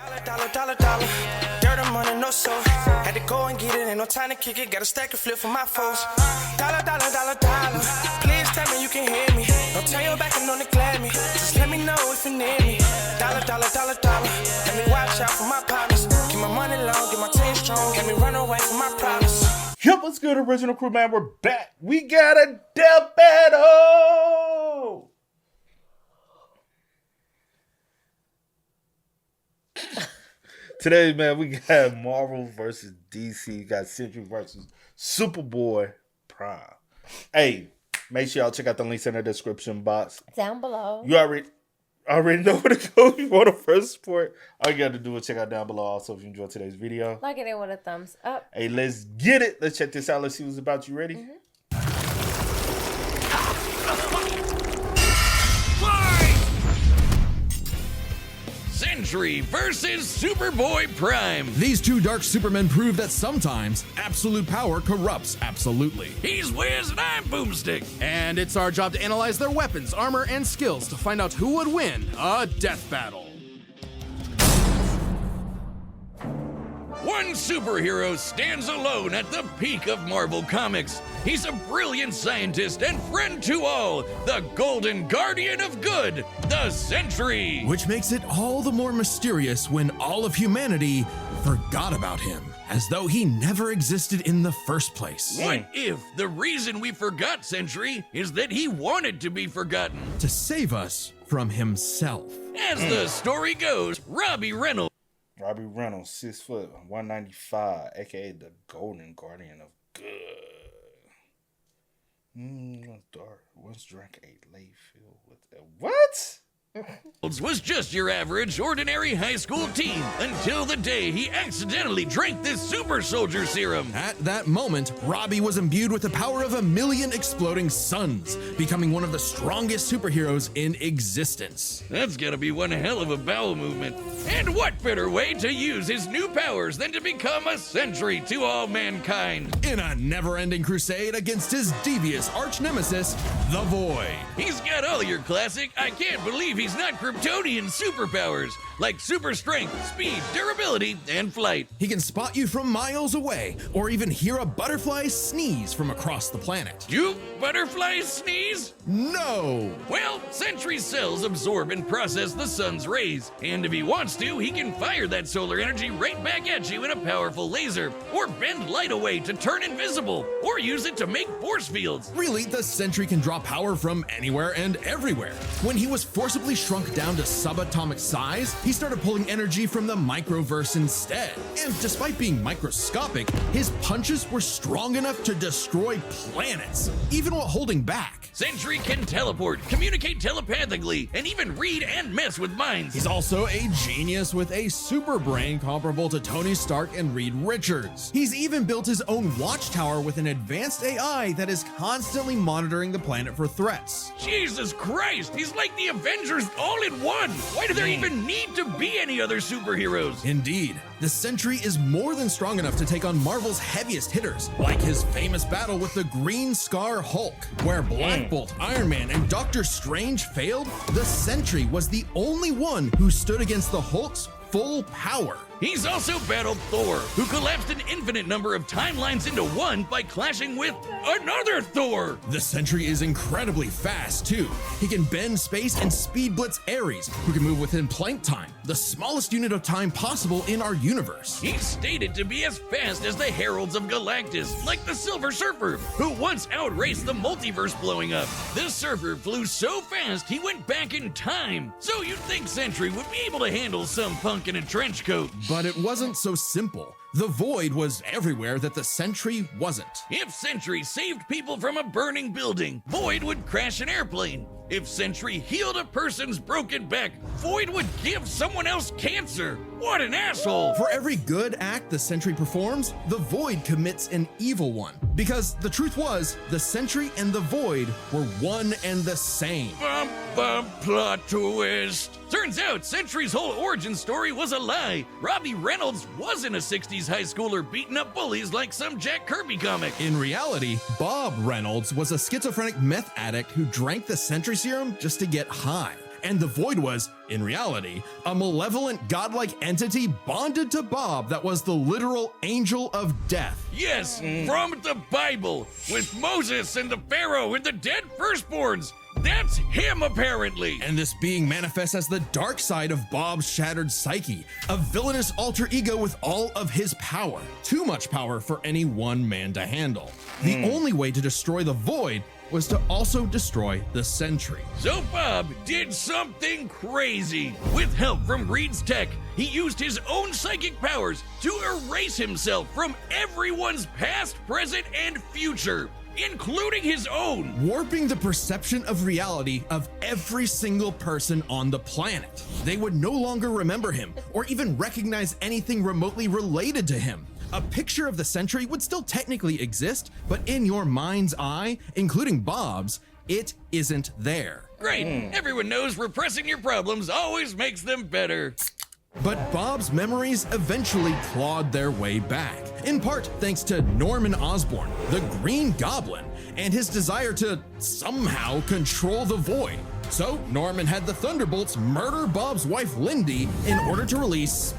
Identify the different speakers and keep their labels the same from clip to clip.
Speaker 1: Dollar. Dirt and money, no soul. Had to go and get it, ain't no time to kick it. Got a stack and flip for my foes. Dollar. Please tell me you can hear me. Don't turn your back and don't neglect me. Just let me know if you need me. Dollar. Let me watch out for my partners. Keep my money long, get my team strong. Let me run away from my problems.
Speaker 2: Yup, what's good, original crew, man? We're back. We got a death battle. Today, man, we got Marvel versus DC. We got Sentry versus Superboy Prime. Hey, make sure y'all check out the links in the description box.
Speaker 3: Down below.
Speaker 2: You already know where to go if you want to first support. All you got to do is check out down below. Also, if you enjoyed today's video,
Speaker 3: Like it with a thumbs up.
Speaker 2: Hey, let's get it. Let's check this out. Let's see what's about. You ready?
Speaker 3: Mm-hmm.
Speaker 4: Sentry versus Superboy Prime.
Speaker 5: These two dark supermen prove that sometimes absolute power corrupts absolutely.
Speaker 4: He's Wiz and I'm Boomstick.
Speaker 5: And it's our job to analyze their weapons, armor, and skills to find out who would win a death battle.
Speaker 4: One superhero stands alone at the peak of Marvel Comics. He's a brilliant scientist and friend to all, the Golden Guardian of Good, the Sentry.
Speaker 5: Which makes it all the more mysterious when all of humanity forgot about him, as though he never existed in the first place.
Speaker 4: What if the reason we forgot Sentry is that he wanted to be forgotten?
Speaker 5: To save us from himself.
Speaker 4: As the story goes, Robbie Reynolds
Speaker 2: 6 foot, 195, aka the Golden Guardian of Good. One's dark. One's drank a late field with what?
Speaker 4: was just your average, ordinary high school teen until the day he accidentally drank this super soldier serum.
Speaker 5: At that moment, Robbie was imbued with the power of 1,000,000 exploding suns, becoming one of the strongest superheroes in existence.
Speaker 4: That's gonna be one hell of a bowel movement. And what better way to use his new powers than to become a sentry to all mankind?
Speaker 5: In a never-ending crusade against his devious arch-nemesis, the Void.
Speaker 4: He's got all your classic, I can't believe he's not Kryptonian superpowers, like super strength, speed, durability, and flight.
Speaker 5: He can spot you from miles away, or even hear a butterfly sneeze from across the planet.
Speaker 4: You butterflies sneeze?
Speaker 5: No!
Speaker 4: Well, Sentry's cells absorb and process the sun's rays, and if he wants to, he can fire that solar energy right back at you in a powerful laser, or bend light away to turn invisible, or use it to make force fields.
Speaker 5: Really, the Sentry can draw power from anywhere and everywhere. When he was forcibly shrunk down to subatomic size, he started pulling energy from the microverse instead. And despite being microscopic, his punches were strong enough to destroy planets, even while holding back.
Speaker 4: Sentry can teleport, communicate telepathically, and even read and mess with minds.
Speaker 5: He's also a genius with a super brain comparable to Tony Stark and Reed Richards. He's even built his own watchtower with an advanced AI that is constantly monitoring the planet for threats.
Speaker 4: Jesus Christ, he's like the Avengers all in one. Why do there even need to be any other superheroes?
Speaker 5: Indeed, the Sentry is more than strong enough to take on Marvel's heaviest hitters, like his famous battle with the Green Scar Hulk, where Black Bolt, Iron Man, and Doctor Strange failed. The Sentry was the only one who stood against the Hulk's full power.
Speaker 4: He's also battled Thor, who collapsed an infinite number of timelines into one by clashing with another Thor.
Speaker 5: The Sentry is incredibly fast, too. He can bend space and speed blitz Ares, who can move within Planck time, the smallest unit of time possible in our universe.
Speaker 4: He's stated to be as fast as the Heralds of Galactus, like the Silver Surfer, who once outraced the multiverse blowing up. The Surfer flew so fast he went back in time, so you'd think Sentry would be able to handle some punk in a trench coat.
Speaker 5: But it wasn't so simple. The Void was everywhere that the Sentry wasn't.
Speaker 4: If Sentry saved people from a burning building, Void would crash an airplane. If Sentry healed a person's broken back, Void would give someone else cancer. What an asshole!
Speaker 5: For every good act the Sentry performs, the Void commits an evil one. Because the truth was, the Sentry and the Void were one and the same.
Speaker 4: Plot twist. Turns out Sentry's whole origin story was a lie. Robbie Reynolds wasn't a 60s high schooler beating up bullies like some Jack Kirby comic.
Speaker 5: In reality, Bob Reynolds was a schizophrenic meth addict who drank the Sentry serum just to get high. And the Void was, in reality, a malevolent godlike entity bonded to Bob that was the literal angel of death.
Speaker 4: Yes, from the Bible, with Moses and the Pharaoh and the dead firstborns. That's him, apparently.
Speaker 5: And this being manifests as the dark side of Bob's shattered psyche, a villainous alter ego with all of his power. Too much power for any one man to handle. The only way to destroy the Void was to also destroy the Sentry.
Speaker 4: So Bob did something crazy. With help from Reed's tech, he used his own psychic powers to erase himself from everyone's past, present, and future, including his own.
Speaker 5: Warping the perception of reality of every single person on the planet. They would no longer remember him or even recognize anything remotely related to him. A picture of the Sentry would still technically exist, but in your mind's eye, including Bob's, it isn't there.
Speaker 4: Great. Everyone knows repressing your problems always makes them better.
Speaker 5: But Bob's memories eventually clawed their way back, in part thanks to Norman Osborn, the Green Goblin, and his desire to somehow control the Void. So Norman had the Thunderbolts murder Bob's wife Lindy in order to release,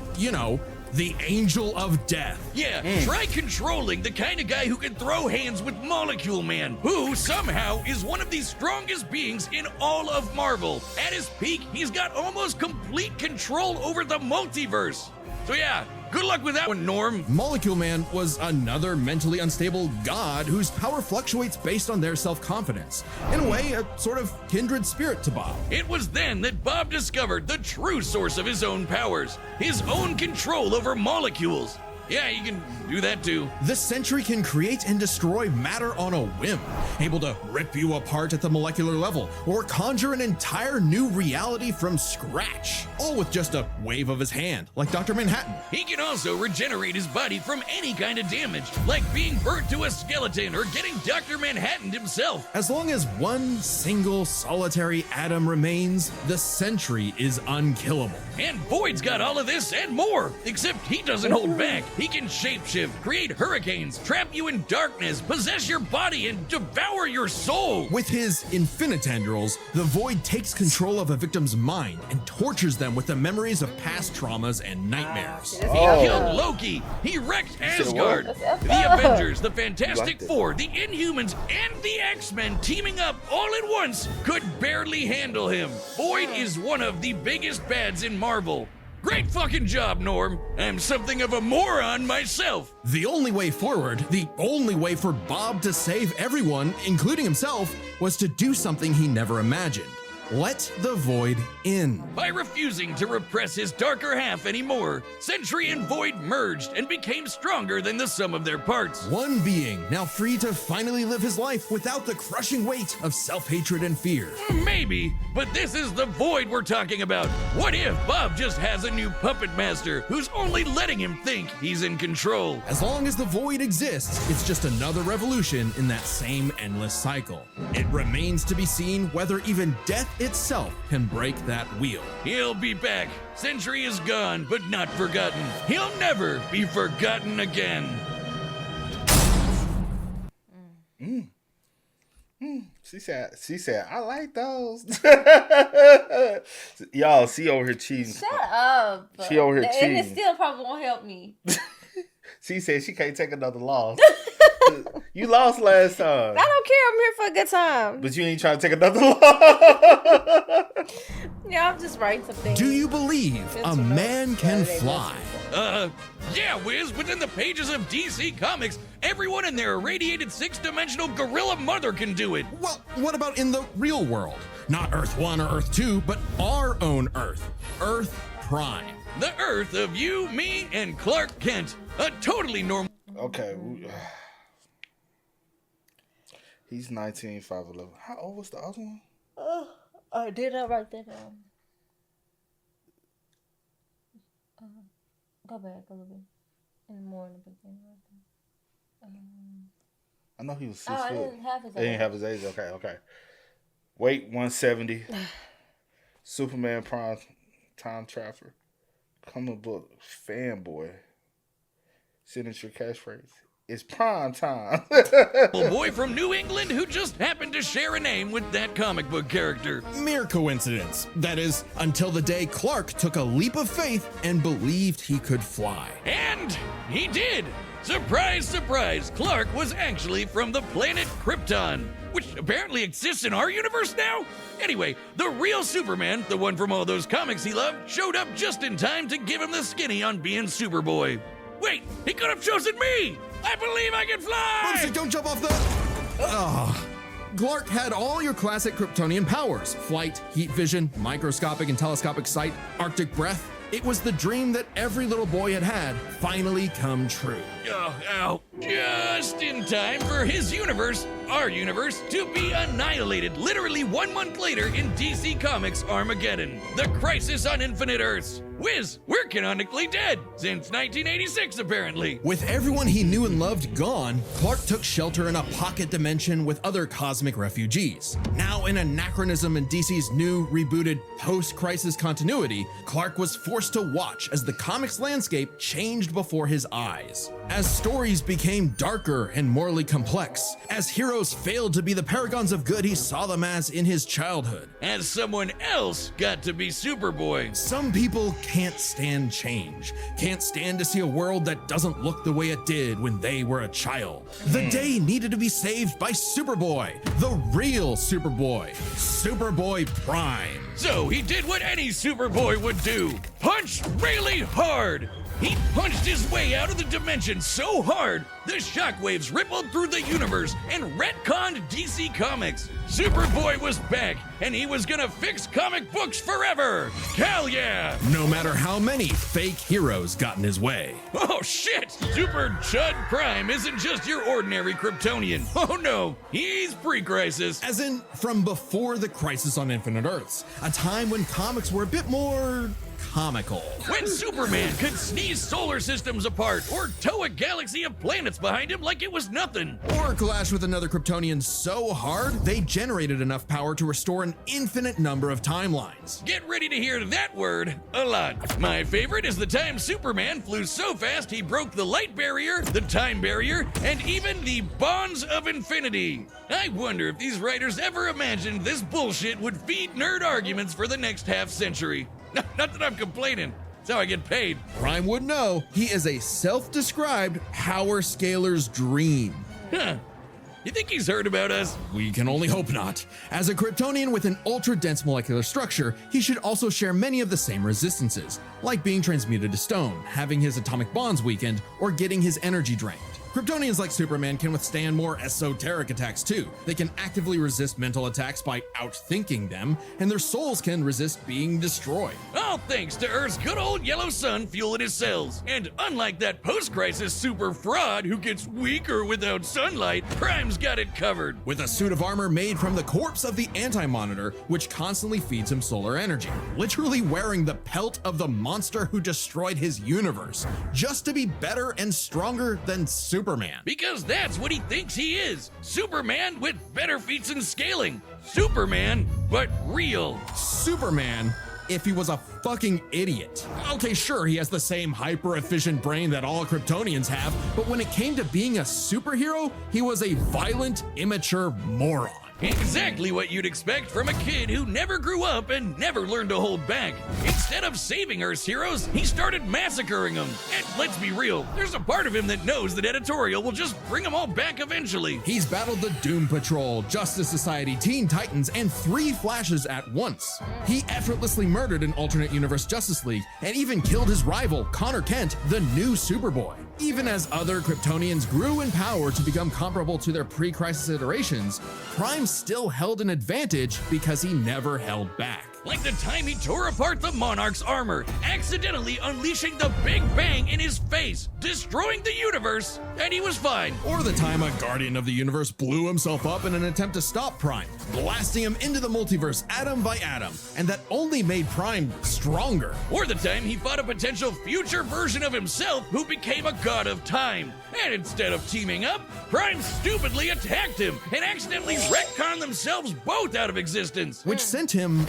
Speaker 5: the Angel of Death.
Speaker 4: Yeah, try controlling the kind of guy who can throw hands with Molecule Man, who somehow is one of the strongest beings in all of Marvel. At his peak, he's got almost complete control over the multiverse. So yeah, good luck with that one, Norm.
Speaker 5: Molecule Man was another mentally unstable god whose power fluctuates based on their self-confidence. In a way, a sort of kindred spirit to Bob.
Speaker 4: It was then that Bob discovered the true source of his own powers, his own control over molecules. Yeah, you can do that too.
Speaker 5: The Sentry can create and destroy matter on a whim, able to rip you apart at the molecular level, or conjure an entire new reality from scratch, all with just a wave of his hand, like Dr. Manhattan.
Speaker 4: He can also regenerate his body from any kind of damage, like being burnt to a skeleton or getting Dr. Manhattan himself.
Speaker 5: As long as one single solitary atom remains, the Sentry is unkillable.
Speaker 4: And Void's got all of this and more, except he doesn't hold back. He can shapeshift, create hurricanes, trap you in darkness, possess your body, and devour your soul.
Speaker 5: With his infinitendrils, the Void takes control of a victim's mind and tortures them with the memories of past traumas and nightmares.
Speaker 4: He killed Loki. He wrecked Asgard. The Avengers, the Fantastic Four, the Inhumans, and the X-Men teaming up all at once could barely handle him. Void is one of the biggest bads in Marvel. Great fucking job, Norm. I'm something of a moron myself.
Speaker 5: The only way forward, the only way for Bob to save everyone, including himself, was to do something he never imagined. Let the Void in.
Speaker 4: By refusing to repress his darker half anymore, Sentry and Void merged and became stronger than the sum of their parts.
Speaker 5: One being, now free to finally live his life without the crushing weight of self-hatred and fear.
Speaker 4: Maybe, but this is the Void we're talking about. What if Bob just has a new puppet master who's only letting him think he's in control?
Speaker 5: As long as the Void exists, it's just another revolution in that same endless cycle. It remains to be seen whether even death itself can break that wheel.
Speaker 4: He'll be back. Sentry is gone, but not forgotten. He'll never be forgotten again.
Speaker 2: She said, I like those. Y'all, she over here cheating.
Speaker 3: Shut up.
Speaker 2: She over here
Speaker 3: And
Speaker 2: cheating.
Speaker 3: it still probably won't help me.
Speaker 2: She said she can't take another loss. You lost last time.
Speaker 3: I don't care. I'm here for a good time.
Speaker 2: But you ain't trying to take another loss.
Speaker 3: Yeah, I'm just writing something.
Speaker 5: Do you believe a man can fly?
Speaker 4: Yeah, Wiz, within the pages of DC Comics, everyone in their irradiated six-dimensional gorilla mother can do it.
Speaker 5: Well, what about in the real world? Not Earth 1 or Earth 2, but our own Earth. Earth Prime.
Speaker 4: The Earth of you, me, and Clark Kent. A totally normal...
Speaker 2: Okay. He's 19, 5'11". How old was the other one?
Speaker 3: I did not write that down. Go back a little bit. In more in the beginning.
Speaker 2: I know he was 6
Speaker 3: I
Speaker 2: foot.
Speaker 3: didn't have his
Speaker 2: They didn't have his age. Okay. Weight 170. Superman Prime time traveler. Comic book fanboy. Signature catchphrase. It's prime time.
Speaker 4: Little boy from New England who just happened to share a name with that comic book character.
Speaker 5: Mere coincidence. That is, until the day Clark took a leap of faith and believed he could fly.
Speaker 4: And he did! Surprise, surprise, Clark was actually from the planet Krypton, which apparently exists in our universe now? Anyway, the real Superman, the one from all those comics he loved, showed up just in time to give him the skinny on being Superboy. Wait, he could have chosen me! I believe I can fly!
Speaker 5: Bumsy, don't jump off the... Clark had all your classic Kryptonian powers. Flight, heat vision, microscopic and telescopic sight, Arctic breath. It was the dream that every little boy had finally come true.
Speaker 4: Ow. Just in time for his universe, our universe, to be annihilated literally 1 month later in DC Comics Armageddon, the Crisis on Infinite Earths. Whiz, we're canonically dead since 1986 apparently.
Speaker 5: With everyone he knew and loved gone, Clark took shelter in a pocket dimension with other cosmic refugees. Now an anachronism in DC's new, rebooted, post-crisis continuity, Clark was forced to watch as the comics landscape changed before his eyes. As stories became darker and morally complex, as heroes failed to be the paragons of good he saw them as in his childhood.
Speaker 4: As someone else got to be Superboy.
Speaker 5: Some people can't stand change, can't stand to see a world that doesn't look the way it did when they were a child. The day needed to be saved by Superboy, the real Superboy, Superboy Prime.
Speaker 4: So he did what any Superboy would do, punch really hard. He punched his way out of the dimension so hard, the shockwaves rippled through the universe and retconned DC Comics. Superboy was back, and he was gonna fix comic books forever! Hell yeah!
Speaker 5: No matter how many fake heroes got in his way.
Speaker 4: Oh shit! Super Chud Prime isn't just your ordinary Kryptonian. Oh no, he's pre-crisis.
Speaker 5: As in, from before the Crisis on Infinite Earths, a time when comics were a bit more comical.
Speaker 4: When Superman could sneeze solar systems apart or tow a galaxy of planets behind him like it was nothing.
Speaker 5: Or clash with another Kryptonian so hard, they generated enough power to restore an infinite number of timelines.
Speaker 4: Get ready to hear that word a lot. My favorite is the time Superman flew so fast he broke the light barrier, the time barrier, and even the bonds of infinity. I wonder if these writers ever imagined this bullshit would feed nerd arguments for the next half century. Not that I'm complaining. That's how I get paid.
Speaker 5: Prime would know he is a self-described power scaler's dream.
Speaker 4: Huh. You think he's heard about us?
Speaker 5: We can only hope not. As a Kryptonian with an ultra-dense molecular structure, he should also share many of the same resistances, like being transmuted to stone, having his atomic bonds weakened, or getting his energy drained. Kryptonians like Superman can withstand more esoteric attacks too. They can actively resist mental attacks by outthinking them, and their souls can resist being destroyed.
Speaker 4: All thanks to Earth's good old yellow sun fueling his cells. And unlike that post-crisis super fraud who gets weaker without sunlight, Prime's got it covered.
Speaker 5: With a suit of armor made from the corpse of the Anti-Monitor, which constantly feeds him solar energy. Literally wearing the pelt of the monster who destroyed his universe, just to be better and stronger than Superman.
Speaker 4: Because that's what he thinks he is. Superman with better feats and scaling. Superman, but real.
Speaker 5: Superman, if he was a fucking idiot. Okay, sure, he has the same hyper-efficient brain that all Kryptonians have, but when it came to being a superhero, he was a violent, immature moron.
Speaker 4: Exactly what you'd expect from a kid who never grew up and never learned to hold back. Instead of saving Earth's heroes, he started massacring them. And let's be real, there's a part of him that knows that editorial will just bring them all back eventually.
Speaker 5: He's battled the Doom Patrol, Justice Society, Teen Titans, and 3 Flashes at once. He effortlessly murdered an alternate universe Justice League and even killed his rival, Connor Kent, the new Superboy. Even as other Kryptonians grew in power to become comparable to their pre-crisis iterations, Prime still held an advantage because he never held back.
Speaker 4: Like the time he tore apart the Monarch's armor, accidentally unleashing the Big Bang in his face, destroying the universe, and he was fine.
Speaker 5: Or the time a Guardian of the Universe blew himself up in an attempt to stop Prime, blasting him into the multiverse atom by atom, and that only made Prime stronger.
Speaker 4: Or the time he fought a potential future version of himself who became a god of time. And instead of teaming up, Prime stupidly attacked him and accidentally retconned themselves both out of existence.
Speaker 5: Which sent him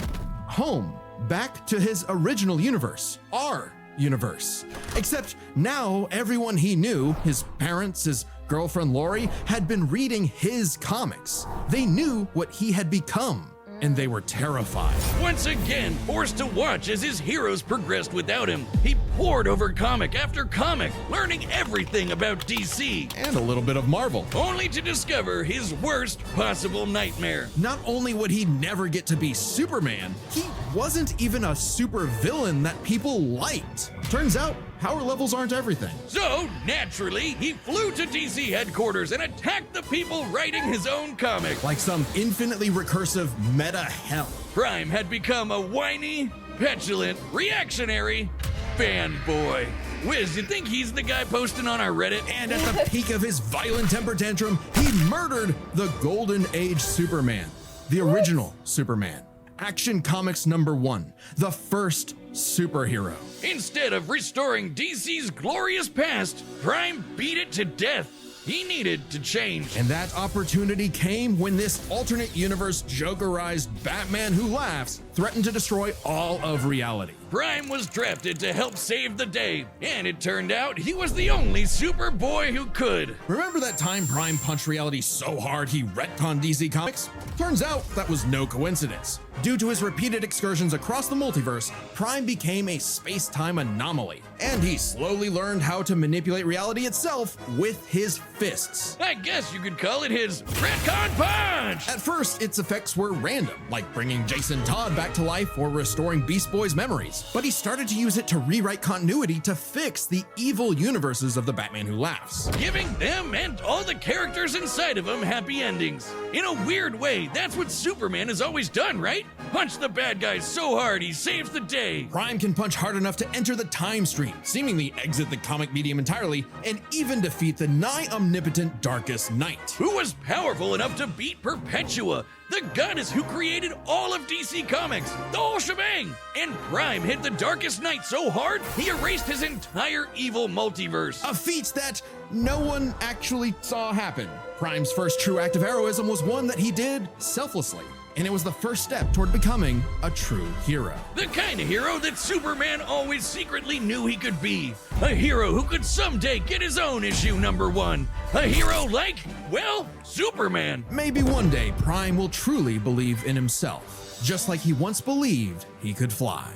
Speaker 5: home, back to his original universe, our universe. Except now everyone he knew, his parents, his girlfriend Lori had been reading his comics. They knew what he had become, and they were terrified.
Speaker 4: Once again, forced to watch as his heroes progressed without him, he pored over comic after comic, learning everything about DC,
Speaker 5: And a little bit of Marvel.
Speaker 4: only to discover his worst possible nightmare.
Speaker 5: Not only would he never get to be Superman, he wasn't even a super villain that people liked. Turns out, power levels aren't everything.
Speaker 4: So, naturally, he flew to DC headquarters and attacked the people writing his own comic.
Speaker 5: Like some infinitely recursive meta hell.
Speaker 4: Prime had become a whiny, petulant, reactionary fanboy. Wiz, you think he's the guy posting on our Reddit?
Speaker 5: And at the peak of his violent temper tantrum, he murdered the Golden Age Superman, the original Superman. Action Comics #1, the first superhero.
Speaker 4: Instead of restoring DC's glorious past, Prime beat it to death. He needed to change.
Speaker 5: And that opportunity came when this alternate universe Jokerized Batman Who Laughs threatened to destroy all of reality.
Speaker 4: Prime was drafted to help save the day, and it turned out he was the only Superboy who could.
Speaker 5: Remember that time Prime punched reality so hard he retconned DC Comics? Turns out that was no coincidence. Due to his repeated excursions across the multiverse, Prime became a space-time anomaly, and he slowly learned how to manipulate reality itself with his fists.
Speaker 4: I guess you could call it his retcon punch!
Speaker 5: At first, its effects were random, like bringing Jason Todd back to life or restoring Beast Boy's memories. But he started to use it to rewrite continuity to fix the evil universes of the Batman Who Laughs.
Speaker 4: Giving them and all the characters inside of them happy endings. In a weird way, that's what Superman has always done, right? Punch the bad guy so hard he saves the day.
Speaker 5: Prime can punch hard enough to enter the time stream, seemingly exit the comic medium entirely, and even defeat the nigh omnipotent Darkest Knight.
Speaker 4: Who was powerful enough to beat Perpetua, the goddess who created all of DC Comics, the whole shebang. And Prime hit the Darkest Knight so hard, he erased his entire evil multiverse.
Speaker 5: A feat that no one actually saw happen. Prime's first true act of heroism was one that he did selflessly, and it was the first step toward becoming a true hero.
Speaker 4: The kind of hero that Superman always secretly knew he could be. A hero who could someday get his own issue #1. A hero like, well, Superman.
Speaker 5: Maybe one day Prime will truly believe in himself, just like he once believed he could fly.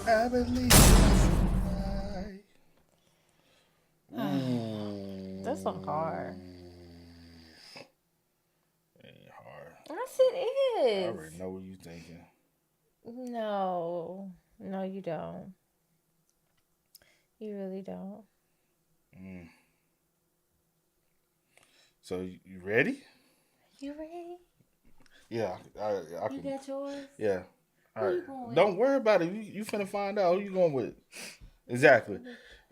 Speaker 2: I believe I
Speaker 3: That's so hard.
Speaker 2: ain't hard.
Speaker 3: Yes, it
Speaker 2: I
Speaker 3: is.
Speaker 2: already know what you thinking.
Speaker 3: No, you don't. You really don't.
Speaker 2: So you ready?
Speaker 3: You ready?
Speaker 2: Yeah, I
Speaker 3: You
Speaker 2: can.
Speaker 3: got yours?
Speaker 2: Yeah. All
Speaker 3: Who
Speaker 2: right.
Speaker 3: you going with?
Speaker 2: Don't worry about it. You finna find out who you going with. Exactly.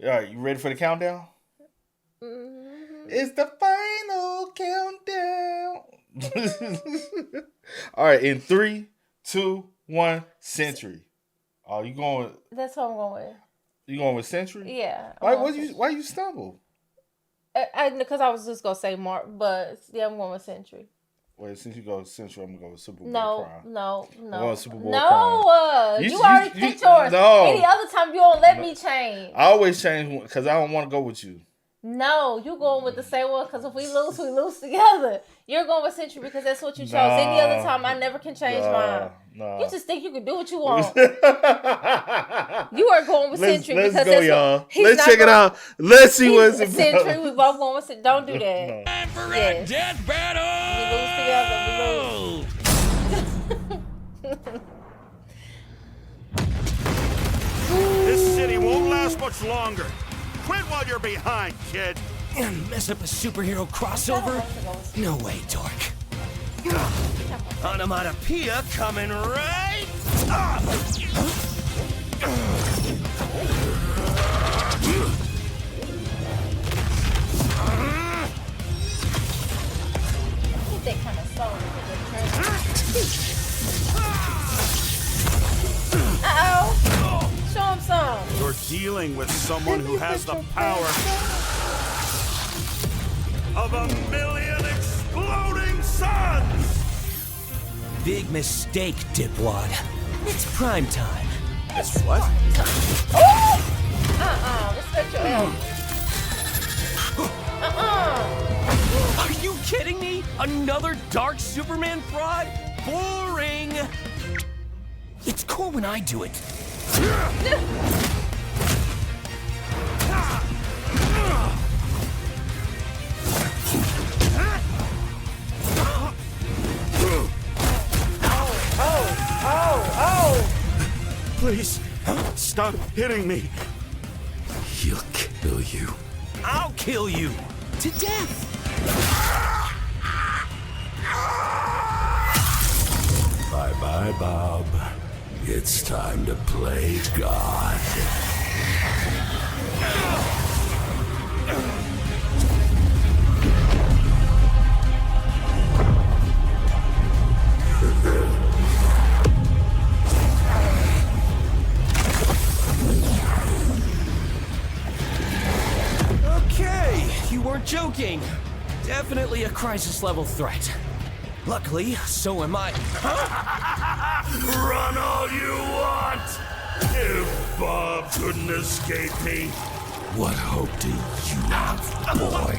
Speaker 2: All right. You ready for the countdown?
Speaker 3: Mm-hmm.
Speaker 2: It's the final countdown. All right. In 3, 2, 1. Sentry. Oh, you going?
Speaker 3: That's what I'm going with.
Speaker 2: You going with Sentry?
Speaker 3: Yeah.
Speaker 2: Why you stumble?
Speaker 3: Because I was just gonna say Mark, but yeah, I'm going with Sentry.
Speaker 2: Wait, since you go with Sentry, I'm gonna go with Superboy
Speaker 3: No,
Speaker 2: Prime.
Speaker 3: no.
Speaker 2: I'm going with Superboy
Speaker 3: No,
Speaker 2: Prime.
Speaker 3: you already picked yours.
Speaker 2: No.
Speaker 3: Any other time you don't let me change.
Speaker 2: I always change because I don't want to go with you.
Speaker 3: No, you going with the same one because if we lose together. You're going with Sentry because that's what you chose. Any other time, I never can change mine.
Speaker 2: No.
Speaker 3: You just think you can do what you want. You are going with Sentry
Speaker 2: let's
Speaker 3: because
Speaker 2: go,
Speaker 3: that's
Speaker 2: y'all.
Speaker 3: what, he's
Speaker 2: Let's
Speaker 3: not
Speaker 2: check it
Speaker 3: going-
Speaker 2: out. Let's see what it's
Speaker 3: He's
Speaker 2: about.
Speaker 3: Sentry. We both going with Sentry. Don't do that.
Speaker 2: No.
Speaker 4: Time for a
Speaker 3: Yes.
Speaker 4: death battle!
Speaker 3: We lose together.
Speaker 6: This city won't last much longer. Quit while you're behind, kid.
Speaker 7: Mess up a superhero crossover? No way, dork.
Speaker 6: Onomatopoeia coming right
Speaker 3: I think that kind of song is Uh-oh. Show him some.
Speaker 6: You're dealing with someone who has the power of 1,000,000 exploding suns!
Speaker 7: Big mistake, dipwad. It's prime time.
Speaker 6: It's what?
Speaker 3: Respect your elders.
Speaker 7: Another Dark Superman fraud? Boring! It's cool when I do it.
Speaker 6: Please, stop hitting me.
Speaker 7: He'll kill you. I'll kill you. To death.
Speaker 8: Bye-bye, Bob. It's time to play God.
Speaker 7: Okay, you weren't joking. Definitely a crisis-level threat. Luckily, so am I.
Speaker 6: Run all you want! If Bob couldn't escape me.
Speaker 8: What hope do you have, boy?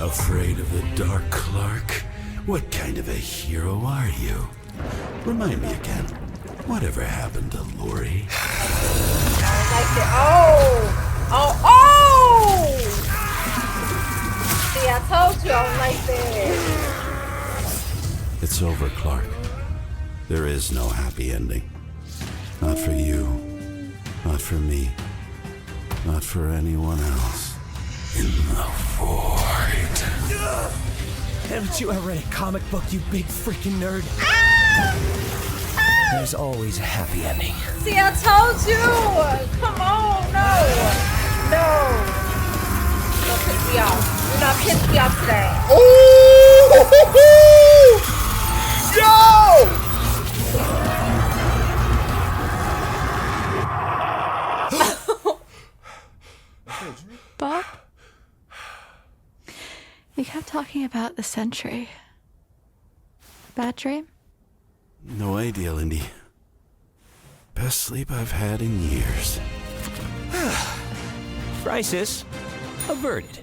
Speaker 8: Afraid of the Dark Clark? What kind of a hero are you? Remind me again, whatever happened to Lori?
Speaker 3: See, I told you I don't like that.
Speaker 8: It's over, Clark. There is no happy ending. Not for you, not for me, not for anyone else. In the void.
Speaker 7: Haven't you ever read a comic book, you big freaking nerd? There's always a happy ending.
Speaker 3: See, I told you. Come on, no. Don't piss me off. You're not pissing me off today.
Speaker 2: Yo!
Speaker 9: Bob? You kept talking about the Sentry. Bad dream?
Speaker 8: No idea, Lindy. Best sleep I've had in years.
Speaker 7: Crisis averted.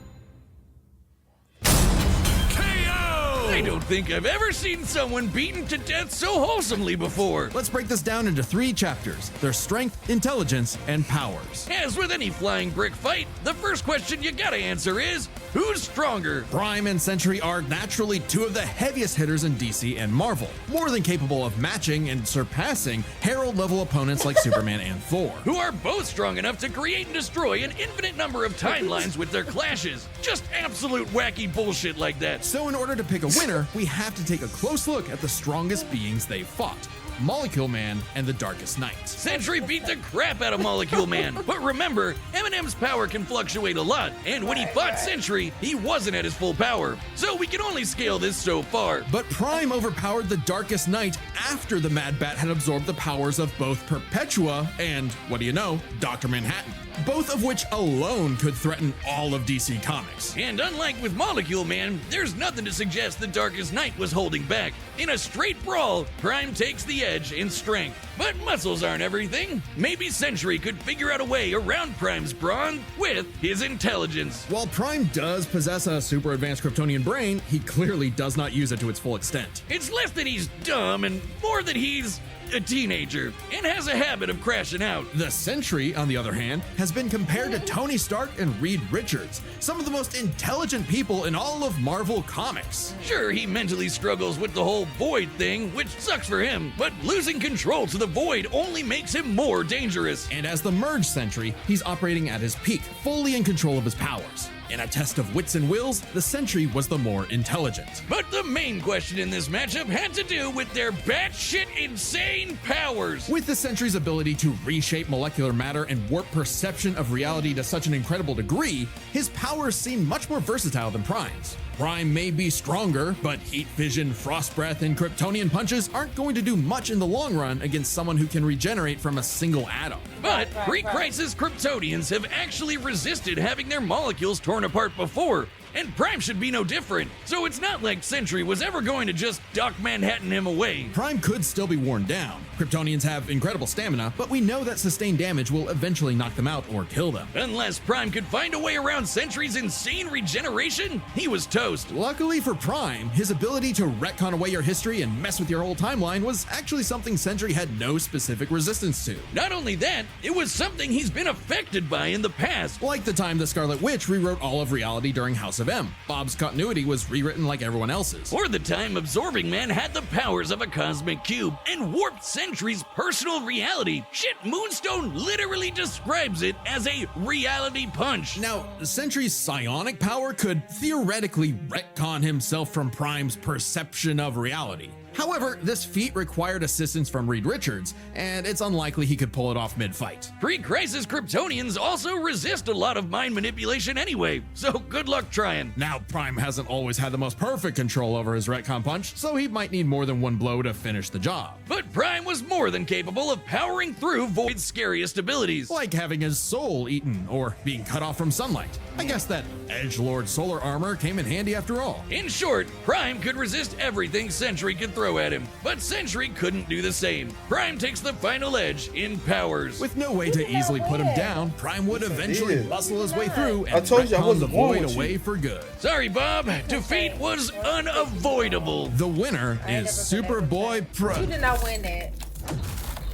Speaker 4: I don't think I've ever seen someone beaten to death so wholesomely before.
Speaker 5: Let's break this down into 3 chapters: their strength, intelligence, and powers.
Speaker 4: As with any flying brick fight, the first question you gotta answer is, who's stronger?
Speaker 5: Prime and Sentry are naturally 2 of the heaviest hitters in DC and Marvel, more than capable of matching and surpassing Herald-level opponents like Superman and Thor.
Speaker 4: Who are both strong enough to create and destroy an infinite number of timelines with their clashes. Just absolute wacky bullshit like that.
Speaker 5: So in order to pick a winner, we have to take a close look at the strongest beings they fought: Molecule Man and the Darkest Knight.
Speaker 4: Sentry beat the crap out of Molecule Man, but remember, Eminem's power can fluctuate a lot, and when he fought Sentry, he wasn't at his full power, so we can only scale this so far.
Speaker 5: But Prime overpowered the Darkest Knight after the Mad Bat had absorbed the powers of both Perpetua and, what do you know, Dr. Manhattan, both of which alone could threaten all of DC Comics.
Speaker 4: And unlike with Molecule Man, there's nothing to suggest the Darkest Knight was holding back. In a straight brawl, Prime takes the edge in strength. But muscles aren't everything. Maybe Sentry could figure out a way around Prime's brawn with his intelligence.
Speaker 5: While Prime does possess a super advanced Kryptonian brain, he clearly does not use it to its full extent.
Speaker 4: It's less that he's dumb and more that he's a teenager and has a habit of crashing out.
Speaker 5: The Sentry, on the other hand, has been compared to Tony Stark and Reed Richards, some of the most intelligent people in all of Marvel Comics.
Speaker 4: Sure, he mentally struggles with the whole Void thing, which sucks for him, but losing control to the Void only makes him more dangerous.
Speaker 5: And as the Merge Sentry, he's operating at his peak, fully in control of his powers. In a test of wits and wills, the Sentry was the more intelligent.
Speaker 4: But the main question in this matchup had to do with their batshit insane powers.
Speaker 5: With the Sentry's ability to reshape molecular matter and warp perception of reality to such an incredible degree, his powers seem much more versatile than Prime's. Prime may be stronger, but heat vision, frost breath, and Kryptonian punches aren't going to do much in the long run against someone who can regenerate from a single atom.
Speaker 4: But pre-crisis Kryptonians have actually resisted having their molecules torn apart before. and Prime should be no different. So it's not like Sentry was ever going to just Doc Manhattan him away.
Speaker 5: Prime could still be worn down. Kryptonians have incredible stamina, but we know that sustained damage will eventually knock them out or kill them.
Speaker 4: Unless Prime could find a way around Sentry's insane regeneration, he was toast.
Speaker 5: Luckily for Prime, his ability to retcon away your history and mess with your whole timeline was actually something Sentry had no specific resistance to.
Speaker 4: Not only that, it was something he's been affected by in the past.
Speaker 5: Like the time the Scarlet Witch rewrote all of reality during House of M. Bob's continuity was rewritten like everyone else's.
Speaker 4: Or the time Absorbing Man had the powers of a cosmic cube and warped Sentry's personal reality. Shit, Moonstone literally describes it as a reality punch.
Speaker 5: Now, Sentry's psionic power could theoretically retcon himself from Prime's perception of reality. However, this feat required assistance from Reed Richards, and it's unlikely he could pull it off mid-fight.
Speaker 4: Pre-crisis Kryptonians also resist a lot of mind manipulation anyway, so good luck trying.
Speaker 5: Now, Prime hasn't always had the most perfect control over his retcon punch, so he might need more than one blow to finish the job.
Speaker 4: But Prime was more than capable of powering through Void's scariest abilities.
Speaker 5: Like having his soul eaten, or being cut off from sunlight. I guess that edgelord solar armor came in handy after all.
Speaker 4: In short, Prime could resist everything Sentry could throw at him, but Sentry couldn't do the same. Prime takes the final edge in powers.
Speaker 5: With no way to easily put him down, Prime would eventually muscle his way through and
Speaker 2: told you I
Speaker 5: retcon the
Speaker 2: wasn't going
Speaker 5: Void
Speaker 2: with you.
Speaker 5: away for good.
Speaker 4: Sorry, Bob. Defeat was unavoidable.
Speaker 5: The winner is Superboy
Speaker 3: You
Speaker 5: Prime.
Speaker 3: did not win that.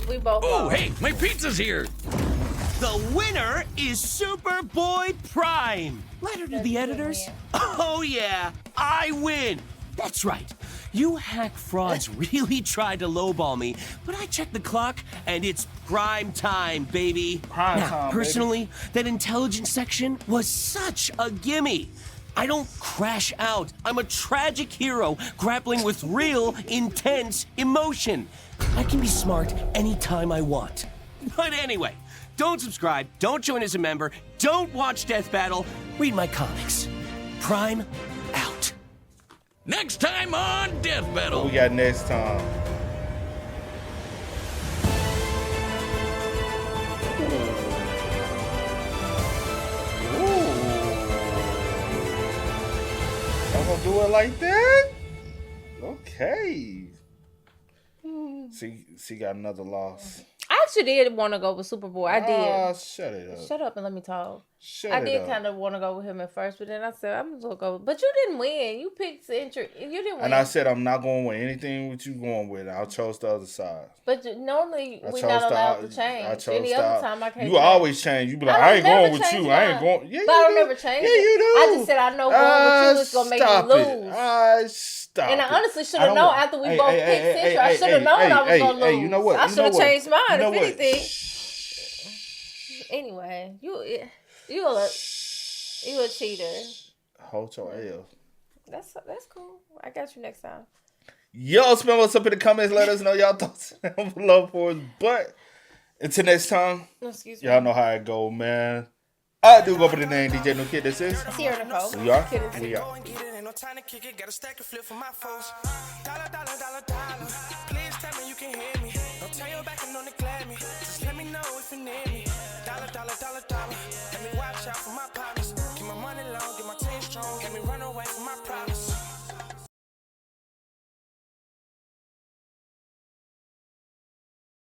Speaker 3: We both
Speaker 4: Oh,
Speaker 3: lost.
Speaker 4: hey, my pizza's here.
Speaker 7: The winner is Superboy Prime. Letter to the editors. Oh yeah, I win. That's right. You hack frauds really tried to lowball me, but I checked the clock and it's prime time, baby.
Speaker 2: Prime
Speaker 7: now,
Speaker 2: time,
Speaker 7: personally, that intelligence section was such a gimme. I don't crash out. I'm a tragic hero grappling with real, intense emotion. I can be smart anytime I want. But anyway, don't subscribe, don't join as a member, don't watch Death Battle, read my comics. Prime out.
Speaker 4: Next time on Death
Speaker 2: What
Speaker 4: Battle.
Speaker 2: we got next time? I'm gonna do it like that? Okay. See, got another loss.
Speaker 3: I actually did want to go with Superboy. I did.
Speaker 2: Shut it up.
Speaker 3: Shut up and let me talk.
Speaker 2: Shut
Speaker 3: I
Speaker 2: it
Speaker 3: did
Speaker 2: up.
Speaker 3: kind of want to go with him at first, but then I said I'm gonna go. But you didn't win. You picked Sentry. You didn't win.
Speaker 2: And I said I'm not going with anything with you going with. I chose the other side.
Speaker 3: But normally
Speaker 2: I
Speaker 3: we're
Speaker 2: chose
Speaker 3: not
Speaker 2: the-
Speaker 3: allowed to
Speaker 2: I
Speaker 3: change.
Speaker 2: chose
Speaker 3: Any
Speaker 2: the-
Speaker 3: other time I can't.
Speaker 2: You
Speaker 3: change.
Speaker 2: always change. You be like,
Speaker 3: I
Speaker 2: I ain't
Speaker 3: never
Speaker 2: going with
Speaker 3: change
Speaker 2: you. I ain't
Speaker 3: mine.
Speaker 2: going. Yeah,
Speaker 3: But I
Speaker 2: you
Speaker 3: don't
Speaker 2: do.
Speaker 3: never change
Speaker 2: Yeah,
Speaker 3: it.
Speaker 2: you do.
Speaker 3: I just said I know going with you is gonna make me
Speaker 2: Stop it.
Speaker 3: lose.
Speaker 2: Stop
Speaker 3: And I
Speaker 2: it.
Speaker 3: honestly should
Speaker 2: I
Speaker 3: have
Speaker 2: don't
Speaker 3: known
Speaker 2: want-
Speaker 3: after we
Speaker 2: Hey,
Speaker 3: both
Speaker 2: hey,
Speaker 3: picked
Speaker 2: hey,
Speaker 3: Sentry.
Speaker 2: hey,
Speaker 3: I should have
Speaker 2: hey,
Speaker 3: known
Speaker 2: hey,
Speaker 3: I was
Speaker 2: hey,
Speaker 3: gonna
Speaker 2: hey,
Speaker 3: lose.
Speaker 2: you know what?
Speaker 3: I
Speaker 2: You
Speaker 3: should
Speaker 2: know
Speaker 3: have
Speaker 2: what?
Speaker 3: changed mine.
Speaker 2: You know
Speaker 3: If
Speaker 2: what?
Speaker 3: anything. Anyway, you a cheater.
Speaker 2: Hold your L.
Speaker 3: That's cool. I got you next time.
Speaker 2: Y'all spell us up in the comments. Let us know y'all thoughts down below for us. But until next time,
Speaker 3: Excuse me.
Speaker 2: y'all know how it go, man. I do go by the name DJ No Kid. This is.
Speaker 3: Sierra Nicole.
Speaker 2: We are.
Speaker 3: Kidding.
Speaker 2: We
Speaker 1: Go
Speaker 2: are.
Speaker 1: and get it, ain't no time to kick it. Got a stack of flip for my foes. Dollar, dollar, dollar, dollar. Please tell me you can hear me. Don't turn your back and don't neglect me. Just let me know if you need me. Dollar, dollar, dollar, dollar. Let me watch out for my partners. Keep my money long, get my team strong. Let me run away from my problems.